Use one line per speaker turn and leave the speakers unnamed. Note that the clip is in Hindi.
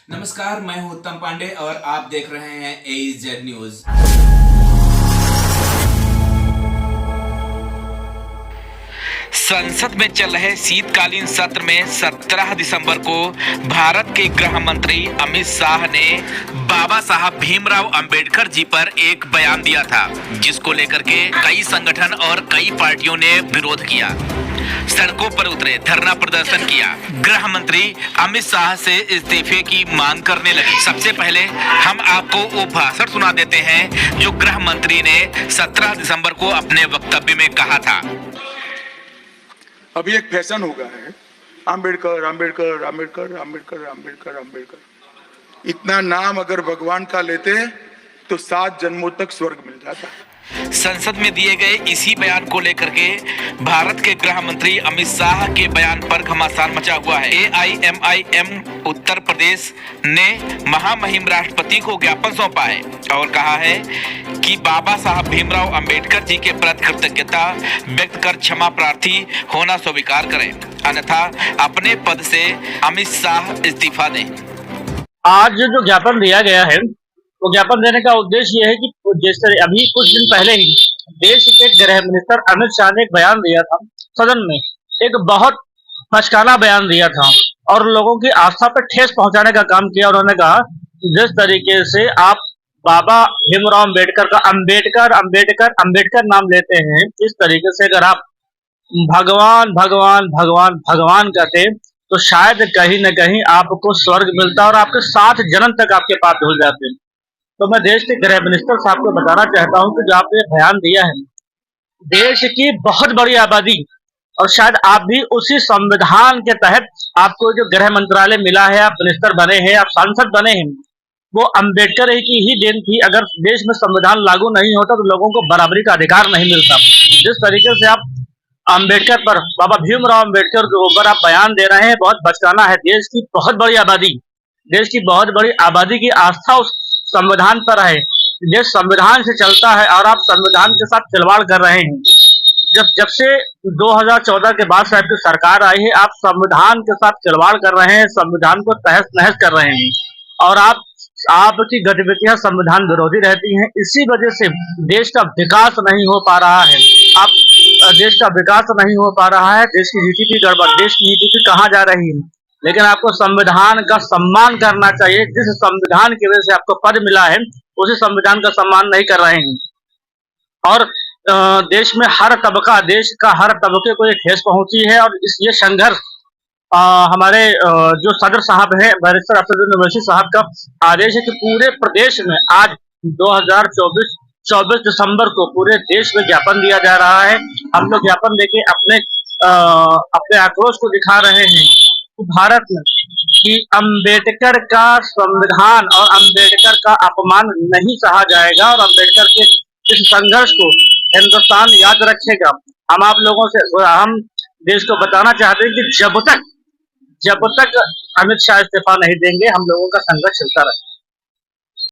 नमस्कार, मैं हूं उत्तम पांडे और आप देख रहे हैं AEZ न्यूज।
संसद में चल रहे शीतकालीन सत्र में 17 दिसंबर को भारत के गृह मंत्री अमित शाह ने बाबा साहब भीमराव अंबेडकर जी पर एक बयान दिया था, जिसको लेकर के कई संगठन और कई पार्टियों ने विरोध किया, सड़कों पर उतरे, धरना प्रदर्शन किया, गृह मंत्री अमित शाह से इस्तीफे की मांग करने लगे। सबसे पहले हम आपको वो भाषण सुना देते हैं जो गृह मंत्री ने 17 दिसंबर को अपने वक्तव्य में कहा था।
अभी एक फैशन हो गया है, अंबेडकर अंबेडकर अंबेडकर अंबेडकर अंबेडकर अंबेडकर। इतना नाम अगर भगवान का लेते तो 7 जन्मों तक स्वर्ग मिल जाता।
संसद में दिए गए इसी बयान को लेकर के भारत के गृह मंत्री अमित शाह के बयान पर घमासान मचा हुआ है। AIMIM उत्तर प्रदेश ने महामहिम राष्ट्रपति को ज्ञापन सौंपा है और कहा है कि बाबा साहब भीमराव अंबेडकर जी के प्रति कृतज्ञता व्यक्त कर क्षमा प्रार्थी होना स्वीकार करें, अन्यथा अपने पद से अमित शाह इस्तीफा दें।
आज जो ज्ञापन दिया गया है वो ज्ञापन देने का उद्देश्य यह है कि जिस तरह अभी कुछ दिन पहले ही देश के गृह मिनिस्टर अमित शाह ने एक बयान दिया था सदन में, एक बहुत बचकाना बयान दिया था और लोगों की आस्था पर ठेस पहुंचाने का काम किया। उन्होंने कहा कि जिस तरीके से आप बाबा भीमराव अम्बेडकर का अम्बेडकर अम्बेडकर अम्बेडकर नाम लेते हैं, इस तरीके से अगर आप भगवान भगवान भगवान भगवान कहते तो शायद कहीं न कहीं आपको स्वर्ग मिलता और आपके 7 जन्म तक आपके पाप धुल जाते। तो मैं देश के गृह मिनिस्टर साहब को बताना चाहता हूं कि जो आपने बयान दिया है, देश की बहुत बड़ी आबादी और शायद आप भी उसी संविधान के तहत आपको जो गृह मंत्रालय मिला है, आप मिनिस्टर बने हैं, आप सांसद बने हैं, वो अम्बेडकर की ही देन थी। अगर देश में संविधान लागू नहीं होता तो लोगों को बराबरी का अधिकार नहीं मिलता। जिस तरीके से आप अम्बेडकर पर, बाबा भीमराव अम्बेडकर के ऊपर आप बयान दे रहे हैं, बहुत बचकाना है। देश की बहुत बड़ी आबादी की आस्था उस संविधान पर है। देश संविधान से चलता है और आप संविधान के साथ खिलवाड़ कर रहे हैं। जब से 2014 के बाद से आपकी सरकार आई है, आप संविधान के साथ खिलवाड़ कर रहे हैं, संविधान को तहस नहस कर रहे हैं और आपकी गतिविधियां संविधान विरोधी रहती हैं। इसी वजह से देश का विकास नहीं हो पा रहा है। देश का विकास नहीं हो पा रहा है, देश की नीति की गड़बड़, देश की नीति की कहाँ जा रही है। लेकिन आपको संविधान का सम्मान करना चाहिए। जिस संविधान की वजह से आपको पद मिला है, उसी संविधान का सम्मान नहीं कर रहे हैं और देश में देश का हर तबके को ये ठेस पहुंची है। और ये संघर्ष हमारे जो सदर साहब हैं, बैरिस्टर असदुद्दीन ओवैसी साहब का आदेश है कि पूरे प्रदेश में आज 24 दिसंबर को पूरे देश में ज्ञापन दिया जा रहा है। हम लोग ज्ञापन लेके अपने आक्रोश को दिखा रहे हैं कि भारत में कि अम्बेडकर का संविधान और अम्बेडकर का अपमान नहीं सहा जाएगा और अम्बेडकर के इस संघर्ष को हिंदुस्तान याद रखेगा। हम देश को बताना चाहते हैं कि जब तक अमित शाह इस्तीफा नहीं देंगे, हम लोगों का संघर्ष चलता रहेगा।